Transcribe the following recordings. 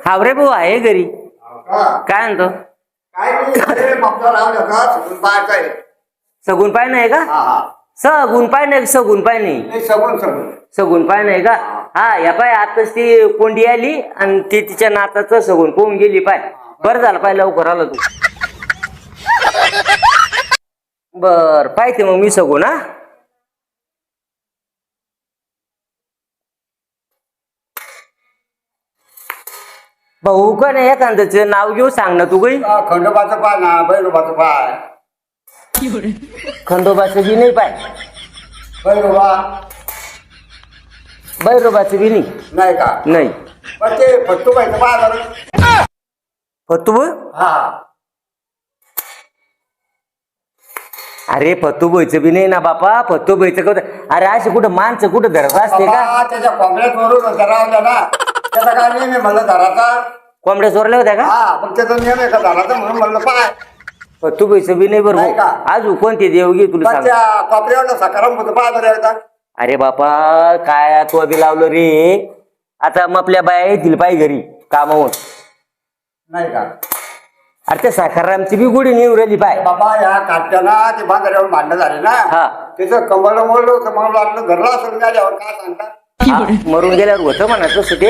हावरे भाऊ आहे घरी. काय म्हणतो? सगुन पाय नाही का? सगुन पाय नाही, सगुन पाय नाही, सगुन पाय नाही का? हा या पाय आताच ती कोंडी आली आणि ती तिच्या नाताचं सगुन पोहून गेली पाय. बरं झालं पाय लवकर आला तू. बर पाहिजे मग मी सगुन. हा भाऊ का नाही एखाद्याचं नाव घेऊ सांग ना तू. काही खंडोबाचं पाय ना, भैरोबाचं पाय. खंडोबाचं बी नाही पाय, भैरोबा भैरोबाचं बी नाही. नाही का? नाही. पण ते फत्तूबाईचं पाय बरं. फतू. हा अरे फतूबाईचं बी नाही ना बापा. फतूबाईचं कुठं? अरे असे कुठं माणसं कुठं धरत असते का? बाबा, त्याच्या काँग्रेसवरून धरावल्या ना. त्याचा काय नियम आहे म्हणलं धराचा? कोंबड्या चोरल्या होत्या का? हा पण त्याचा नियम आहे का धराचा म्हणून म्हणलं पाय. फतूबाईचं बी नाही नाही का? बरोबर. अजून कोणते देव घे तुला पण सांग. त्या कॉपऱ्यावर सकाराम होतं पाय बरं एकदा. अरे बापा काय तो बी लावलं रे. आता मग आपल्या बाया येतील पाय घरी कामावून. नाही का? अरे त्या साखररामची बी गुढी नेऊ राहिली पाय. बाबा या काट्याला ते बांधाऱ्यावर भांडणं झाले ना. हा. त्याचं कमळ मोडलं होतं म्हणून वाटलं घरला असं झाल्यावर काय सांगता. हा, मरून गेल्यावर होतं म्हणा तसं ते.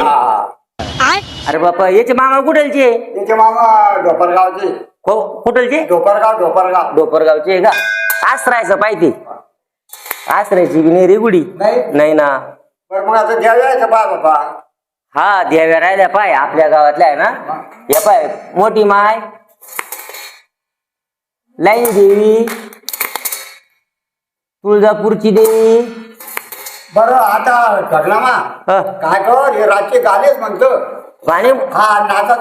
अरे बापा याचे मामा कुठलचे? त्याचे मामा ढोपरगावचे. कुठलचे? ढोपरगाव. डोपरगावचे का? आसरायचं पाहिजे. आसरायची बी नाही रे गुढी. नाही ना. बरं मग आता द्यायचं पाय बाबा. हा द्याव्या राहिल्या पाय आपल्या गावातल्या आहे ना. या पाय मोठी माय, लाईन देवी, तुळजापूरची देवी. बरं आता ठरला मा काय कर हे रात्री गाणेच म्हणतो. गाणे हा नाचा